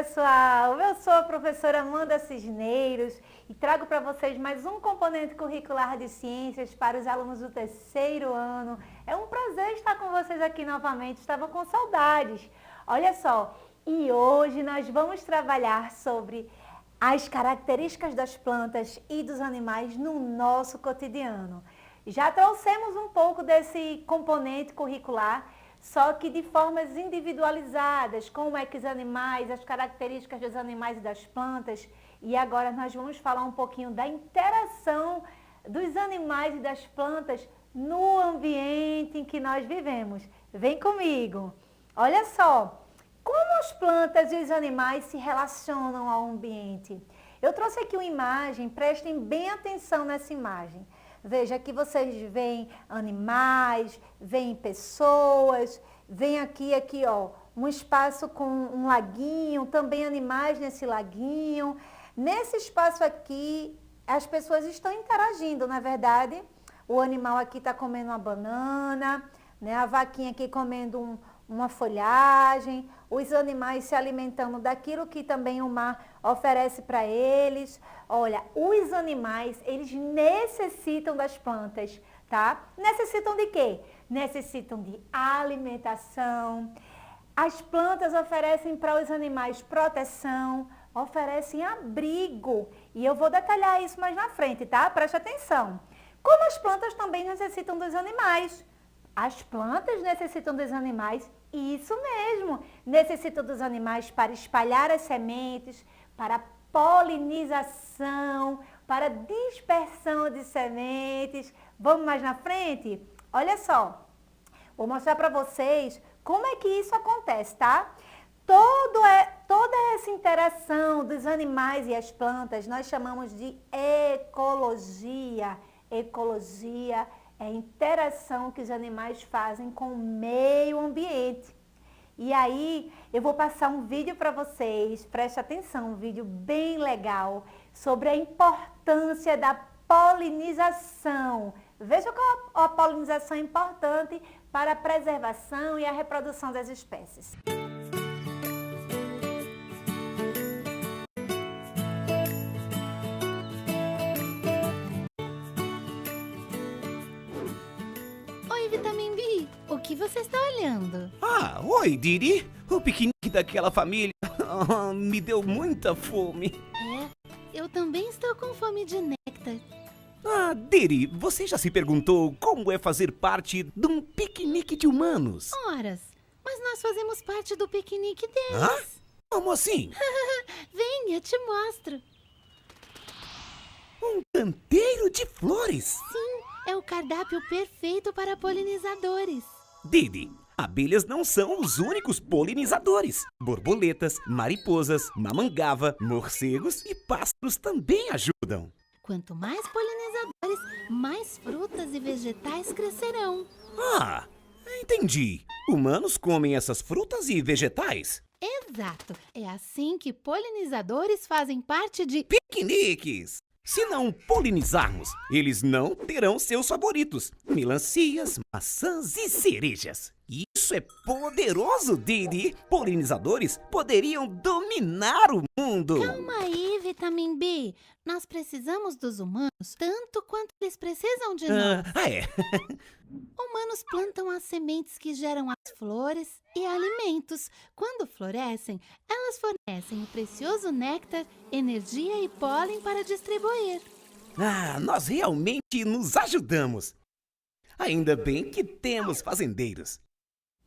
pessoal! Eu sou a professora Amanda Cisneiros e trago para vocês mais um componente curricular de ciências para os alunos do terceiro ano. É um prazer estar com vocês aqui novamente, estava com saudades. Olha só, e hoje nós vamos trabalhar sobre as características das plantas e dos animais no nosso cotidiano. Já trouxemos um pouco desse componente curricular, só que de formas individualizadas, como é que os animais, as características dos animais e das plantas. E agora nós vamos falar um pouquinho da interação dos animais e das plantas no ambiente em que nós vivemos. Vem comigo! Olha só, como as plantas e os animais se relacionam ao ambiente? Eu trouxe aqui uma imagem, prestem bem atenção nessa imagem. Veja, aqui vocês veem animais, veem pessoas, vem aqui, ó, um espaço com um laguinho, também animais nesse laguinho. Nesse espaço aqui, as pessoas estão interagindo, não é verdade? O animal aqui está comendo uma banana, né? A vaquinha aqui comendo uma folhagem, os animais se alimentando daquilo que também o mar oferece para eles. Olha, os animais, eles necessitam das plantas, tá? Necessitam de quê? Necessitam de alimentação. As plantas oferecem para os animais proteção, oferecem abrigo. E eu vou detalhar isso mais na frente, tá? Preste atenção. Como as plantas também necessitam dos animais. As plantas necessitam dos animais, isso mesmo, necessitam dos animais para espalhar as sementes, para polinização, para dispersão de sementes. Vamos mais na frente? Olha só, vou mostrar para vocês como é que isso acontece, tá? Toda essa interação dos animais e as plantas nós chamamos de ecologia. Ecologia é a interação que os animais fazem com o meio ambiente. E aí, eu vou passar um vídeo para vocês, preste atenção, um vídeo bem legal, sobre a importância da polinização. Veja como a polinização é importante para a preservação e a reprodução das espécies. Vitamin B, o que você está olhando? Ah, oi, Didi. O piquenique daquela família me deu muita fome. Eu também estou com fome de néctar. Ah, Didi, você já se perguntou como é fazer parte de um piquenique de humanos? Horas, mas nós fazemos parte do piquenique deles. Hã? Como assim? Vem, eu te mostro. Um canteiro de flores? Sim, é o cardápio perfeito para polinizadores. Didi, abelhas não são os únicos polinizadores. Borboletas, mariposas, mamangava, morcegos e pássaros também ajudam. Quanto mais polinizadores, mais frutas e vegetais crescerão. Ah, entendi. Humanos comem essas frutas e vegetais? Exato. É assim que polinizadores fazem parte de Piqueniques! Se não polinizarmos, eles não terão seus favoritos: melancias, maçãs e cerejas. Isso é poderoso, Didi! Polinizadores poderiam dominar o mundo! Calma aí, Vitamin B. Nós precisamos dos humanos tanto quanto eles precisam de nós. É. Humanos plantam as sementes que geram as flores e alimentos. Quando florescem, elas fornecem o precioso néctar, energia e pólen para distribuir. Ah, nós realmente nos ajudamos. Ainda bem que temos fazendeiros.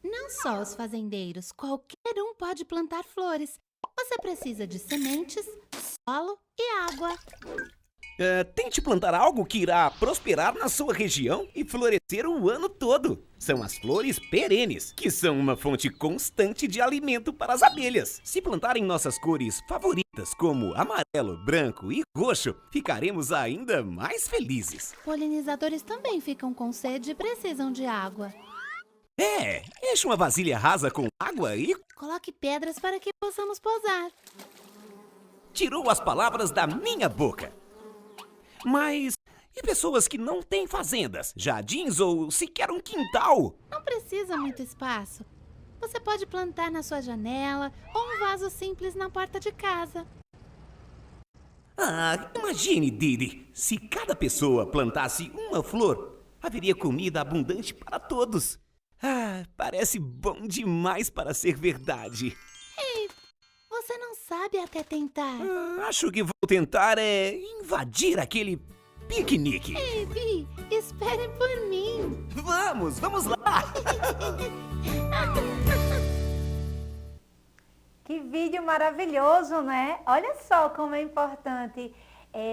Não só os fazendeiros, qualquer um pode plantar flores. Você precisa de sementes, solo e água. Tente plantar algo que irá prosperar na sua região e florescer o ano todo. São as flores perenes, que são uma fonte constante de alimento para as abelhas. Se plantarem nossas cores favoritas, como amarelo, branco e roxo, ficaremos ainda mais felizes. Polinizadores também ficam com sede e precisam de água. Enche uma vasilha rasa com água e Coloque pedras para que possamos posar. tirou as palavras da minha boca. Mas e pessoas que não têm fazendas, jardins ou sequer um quintal? Não precisa muito espaço. Você pode plantar na sua janela ou um vaso simples na porta de casa. Ah, imagine, Didi, se cada pessoa plantasse uma flor, haveria comida abundante para todos. Ah, parece bom demais para ser verdade. Ei, você não sabe até tentar. Acho que vou tentar invadir aquele piquenique. Ei, Vi, espere por mim. Vamos lá! Que vídeo maravilhoso, né? Olha só como é importante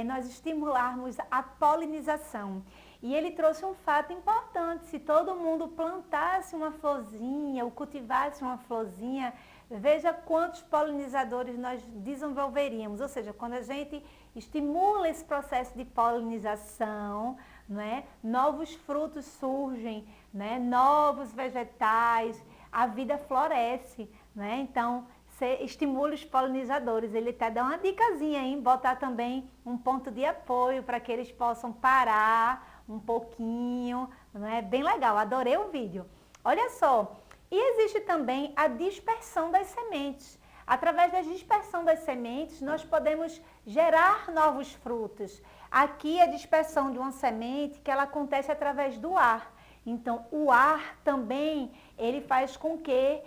nós estimularmos a polinização. E ele trouxe um fato importante: se todo mundo plantasse uma florzinha ou cultivasse uma florzinha, veja quantos polinizadores nós desenvolveríamos. Ou seja, quando a gente estimula esse processo de polinização, né, novos frutos surgem, né, novos vegetais, a vida floresce, né? Então, você estimula os polinizadores. Ele até dá uma dicasinha aí, botar também um ponto de apoio para que eles possam parar um pouquinho, não é? Bem legal, adorei o vídeo. Olha só, e existe também a dispersão das sementes. Através da dispersão das sementes, nós podemos gerar novos frutos. Aqui a dispersão de uma semente que ela acontece através do ar. Então, o ar também, ele faz com que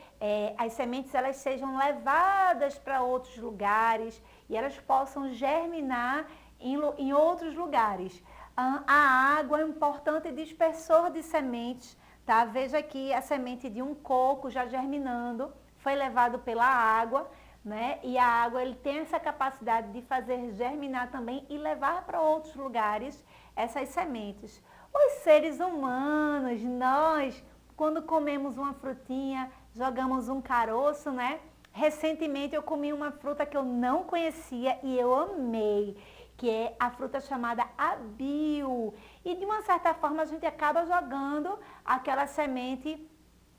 as sementes elas sejam levadas para outros lugares e elas possam germinar em outros lugares. A água é um importante dispersor de sementes, tá? Veja aqui a semente de um coco já germinando, foi levado pela água, né? E a água ele tem essa capacidade de fazer germinar também e levar para outros lugares essas sementes. Os seres humanos, nós, quando comemos uma frutinha, jogamos um caroço, né? Recentemente eu comi uma fruta que eu não conhecia e eu amei, que é a fruta chamada abil. E de uma certa forma a gente acaba jogando aquela semente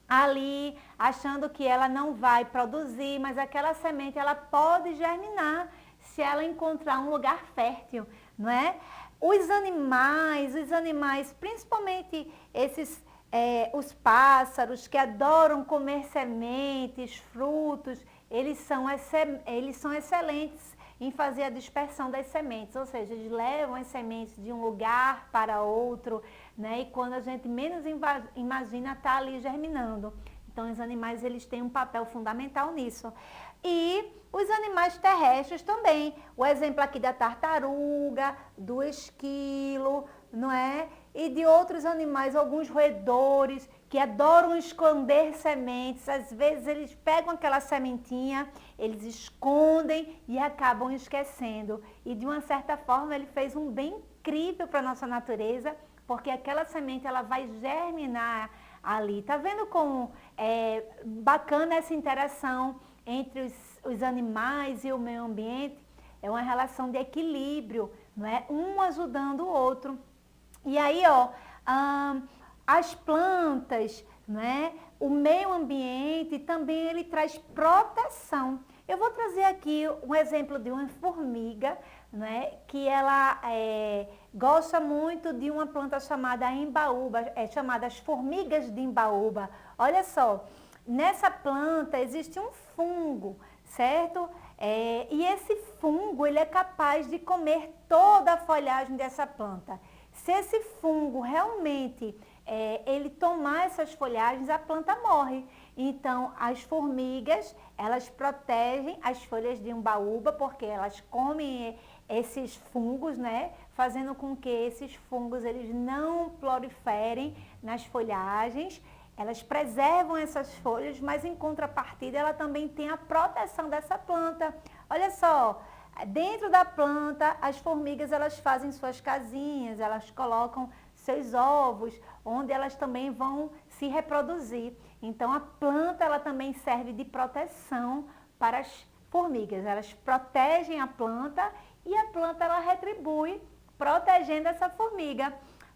ali, achando que ela não vai produzir, mas aquela semente ela pode germinar se ela encontrar um lugar fértil, não é? Os animais, principalmente os pássaros que adoram comer sementes, frutos, eles são excelentes em fazer a dispersão das sementes, ou seja, eles levam as sementes de um lugar para outro, né? E quando a gente menos imagina, está ali germinando. Então, os animais eles têm um papel fundamental nisso. E os animais terrestres também. O exemplo aqui da tartaruga, do esquilo, não é? E de outros animais, alguns roedores que adoram esconder sementes. Às vezes eles pegam aquela sementinha, eles escondem e acabam esquecendo. E de uma certa forma ele fez um bem incrível para a nossa natureza, porque aquela semente ela vai germinar ali. Tá vendo como é bacana essa interação entre os animais e o meio ambiente? É uma relação de equilíbrio, não é? Um ajudando o outro. E aí, ó, as plantas, né? O meio ambiente também ele traz proteção. Eu vou trazer aqui um exemplo de uma formiga, né? Que ela gosta muito de uma planta chamada embaúba, chamada as formigas de embaúba. Olha só, nessa planta existe um fungo, certo? E esse fungo ele é capaz de comer toda a folhagem dessa planta. Se esse fungo realmente ele tomar essas folhagens, a planta morre. Então, as formigas, elas protegem as folhas de embaúba porque elas comem esses fungos, né? Fazendo com que esses fungos eles não proliferem nas folhagens. Elas preservam essas folhas, mas em contrapartida ela também tem a proteção dessa planta. Olha só, dentro da planta as formigas elas fazem suas casinhas, elas colocam seus ovos, onde elas também vão se reproduzir. Então a planta ela também serve de proteção para as formigas. Elas protegem a planta e a planta ela retribui protegendo essa formiga.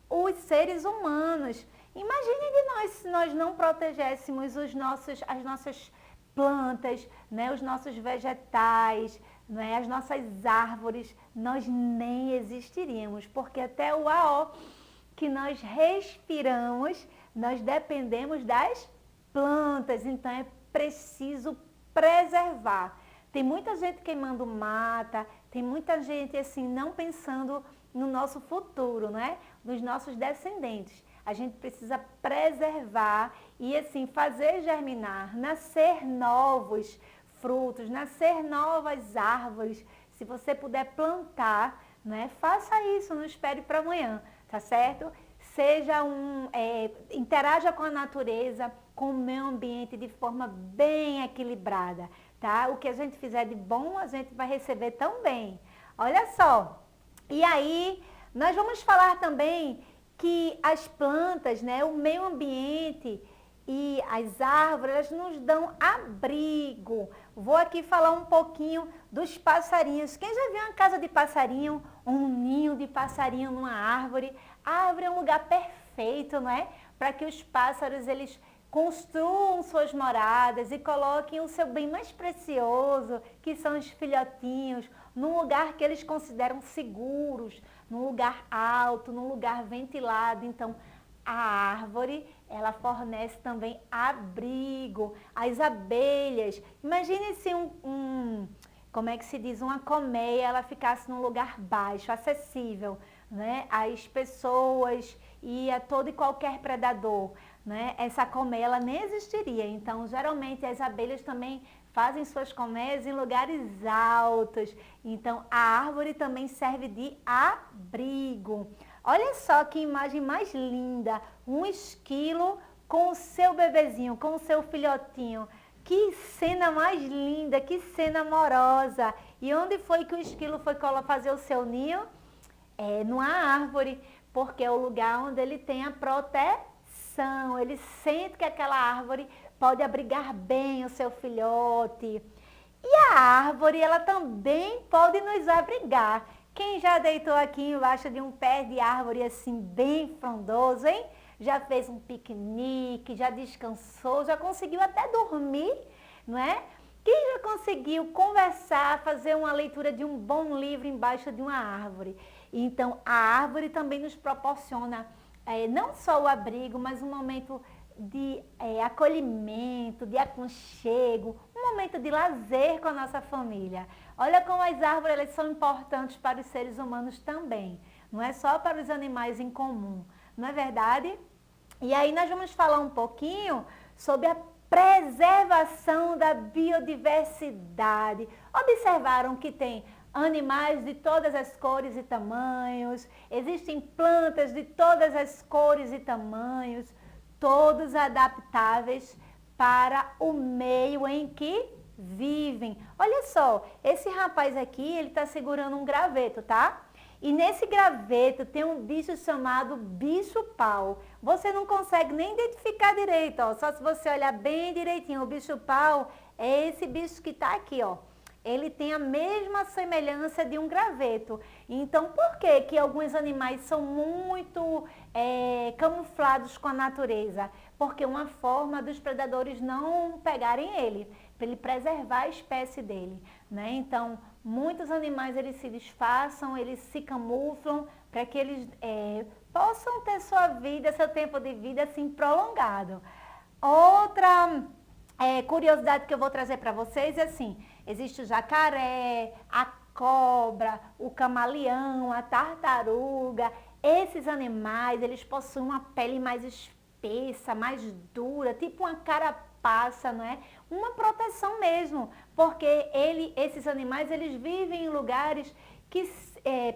Os seres humanos, imagine de nós se nós não protegéssemos as nossas plantas, né, os nossos vegetais, né, as nossas árvores, nós nem existiríamos, porque até o ar que nós respiramos, nós dependemos das plantas, então é preciso preservar. Tem muita gente queimando mata, tem muita gente assim não pensando no nosso futuro, né? Nos nossos descendentes. A gente precisa preservar e assim fazer germinar, nascer novos frutos, nascer novas árvores. Se você puder plantar, né? Faça isso, não espere para amanhã, tá certo? Interaja com a natureza, com o meio ambiente de forma bem equilibrada, tá? O que a gente fizer de bom, a gente vai receber também. Olha só, e aí nós vamos falar também que as plantas, né, o meio ambiente e as árvores, elas nos dão abrigo. Vou aqui falar um pouquinho dos passarinhos. Quem já viu uma casa de passarinho, um ninho de passarinho numa árvore? A árvore é um lugar perfeito, não é? Para que os pássaros, eles construam suas moradas e coloquem o seu bem mais precioso, que são os filhotinhos, num lugar que eles consideram seguros, num lugar alto, num lugar ventilado. Então, a árvore, ela fornece também abrigo. As abelhas, imagine se como é que se diz, uma colmeia, ela ficasse num lugar baixo, acessível, né, às pessoas e a todo e qualquer predador, né? Essa colmeia, ela nem existiria. Então, geralmente, as abelhas também fazem suas colmeias em lugares altos. Então, a árvore também serve de abrigo. Olha só que imagem mais linda, um esquilo com o seu bebezinho, com o seu filhotinho. Que cena mais linda, que cena amorosa. E onde foi que o esquilo foi fazer o seu ninho? Numa árvore, porque é o lugar onde ele tem a proteção. Ele sente que aquela árvore pode abrigar bem o seu filhote. E a árvore, ela também pode nos abrigar. Quem já deitou aqui embaixo de um pé de árvore assim bem frondoso, hein? Já fez um piquenique, já descansou, já conseguiu até dormir, não é? Quem já conseguiu conversar, fazer uma leitura de um bom livro embaixo de uma árvore? Então, a árvore também nos proporciona não só o abrigo, mas um momento de acolhimento, de aconchego, um momento de lazer com a nossa família. Olha como as árvores, elas são importantes para os seres humanos também, não é só para os animais em comum, não é verdade? E aí nós vamos falar um pouquinho sobre a preservação da biodiversidade. Observaram que tem animais de todas as cores e tamanhos, existem plantas de todas as cores e tamanhos, todos adaptáveis para o meio em que vivem. Olha só, esse rapaz aqui, ele está segurando um graveto, tá? E nesse graveto tem um bicho chamado bicho-pau. Você não consegue nem identificar direito, ó. Só se você olhar bem direitinho. O bicho-pau é esse bicho que está aqui, ó. Ele tem a mesma semelhança de um graveto. Então, por que que alguns animais são muito camuflados com a natureza? Porque uma forma dos predadores não pegarem ele, para ele preservar a espécie dele, né? Então, muitos animais, eles se disfarçam, eles se camuflam para que eles possam ter sua vida, seu tempo de vida assim prolongado. Outra curiosidade que eu vou trazer para vocês é assim, existe o jacaré, a cobra, o camaleão, a tartaruga. Esses animais, eles possuem uma pele mais espessa, mais dura, tipo uma carapaça, não é? Uma proteção mesmo, porque esses animais, eles vivem em lugares que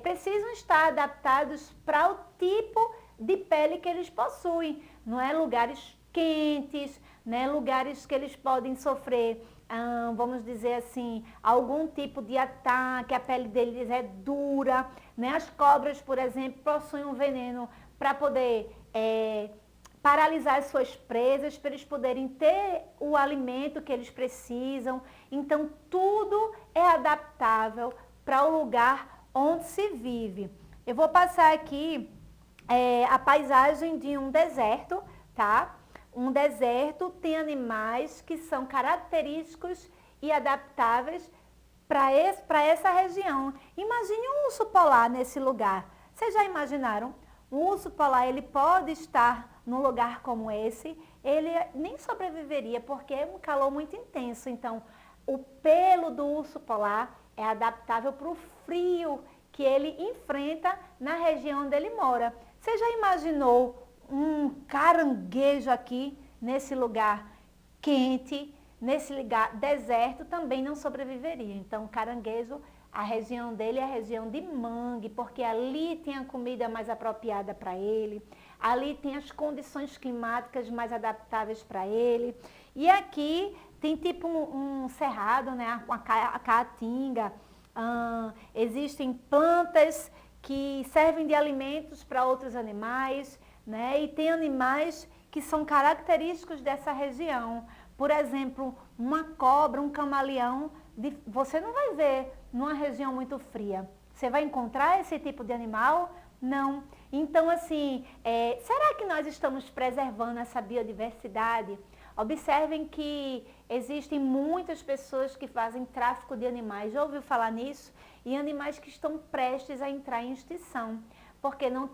precisam estar adaptados para o tipo de pele que eles possuem, não é? Lugares quentes, né? Lugares que eles podem sofrer, vamos dizer assim, algum tipo de ataque, a pele deles é dura, né? As cobras, por exemplo, possuem um veneno para poder paralisar as suas presas, para eles poderem ter o alimento que eles precisam. Então, tudo é adaptável para o lugar onde se vive. Eu vou passar aqui a paisagem de um deserto, tá? Um deserto tem animais que são característicos e adaptáveis para essa região. Imagine um urso polar nesse lugar. Vocês já imaginaram? Um urso polar, ele pode estar num lugar como esse, ele nem sobreviveria porque é um calor muito intenso. Então, o pelo do urso polar é adaptável para o frio que ele enfrenta na região onde ele mora. Você já imaginou um caranguejo aqui, nesse lugar quente, nesse lugar deserto, também não sobreviveria. Então, o caranguejo, a região dele é a região de mangue, porque ali tem a comida mais apropriada para ele, ali tem as condições climáticas mais adaptáveis para ele. E aqui tem tipo um cerrado, né, a caatinga, existem plantas que servem de alimentos para outros animais, né, e tem animais que são característicos dessa região. Por exemplo, uma cobra, um camaleão, você não vai ver numa região muito fria. Você vai encontrar esse tipo de animal? Não. Então, assim, será que nós estamos preservando essa biodiversidade? Observem que existem muitas pessoas que fazem tráfico de animais. Já ouviu falar nisso? E animais que estão prestes a entrar em extinção, porque não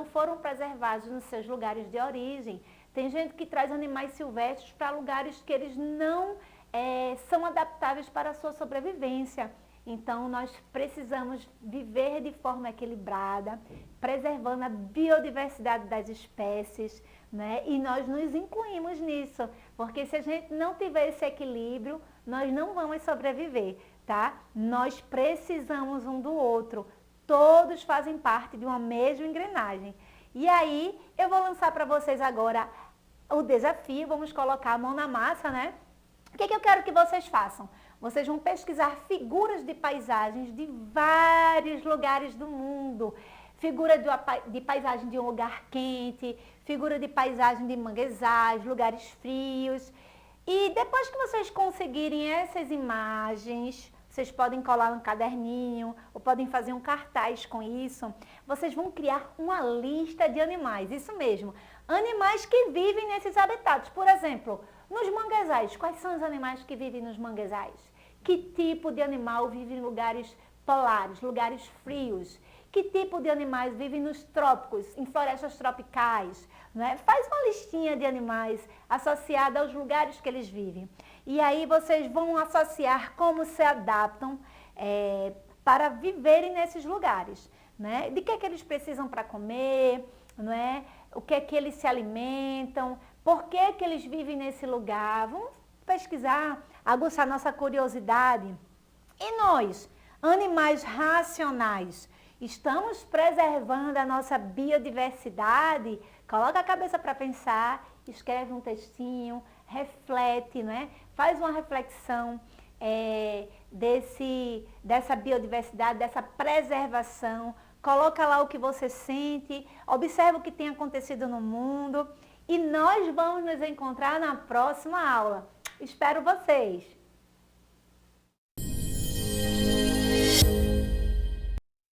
foram preservados nos seus lugares de origem. Tem gente que traz animais silvestres para lugares que eles não são adaptáveis para a sua sobrevivência. Então, nós precisamos viver de forma equilibrada, preservando a biodiversidade das espécies, né? E nós nos incluímos nisso, porque se a gente não tiver esse equilíbrio, nós não vamos sobreviver, tá? Nós precisamos um do outro, todos fazem parte de uma mesma engrenagem. E aí, eu vou lançar para vocês agora o desafio, vamos colocar a mão na massa, né? O que eu quero que vocês façam? Vocês vão pesquisar figuras de paisagens de vários lugares do mundo. Figura de paisagem de um lugar quente, figura de paisagem de manguezais, lugares frios. E depois que vocês conseguirem essas imagens, vocês podem colar um caderninho ou podem fazer um cartaz com isso. Vocês vão criar uma lista de animais, isso mesmo. Animais que vivem nesses habitats. Por exemplo, nos manguezais, quais são os animais que vivem nos manguezais? Que tipo de animal vive em lugares polares, lugares frios? Que tipo de animais vivem nos trópicos, em florestas tropicais? Né? Faz uma listinha de animais associada aos lugares que eles vivem. E aí vocês vão associar como se adaptam para viverem nesses lugares. Né? De que eles precisam para comer, não é? O que é que eles se alimentam, por que eles vivem nesse lugar. Vamos pesquisar, aguçar nossa curiosidade. E nós, animais racionais, estamos preservando a nossa biodiversidade? Coloca a cabeça para pensar, escreve um textinho, reflete, né? Faz uma reflexão dessa biodiversidade, dessa preservação. Coloca lá o que você sente, observa o que tem acontecido no mundo e nós vamos nos encontrar na próxima aula. Espero vocês!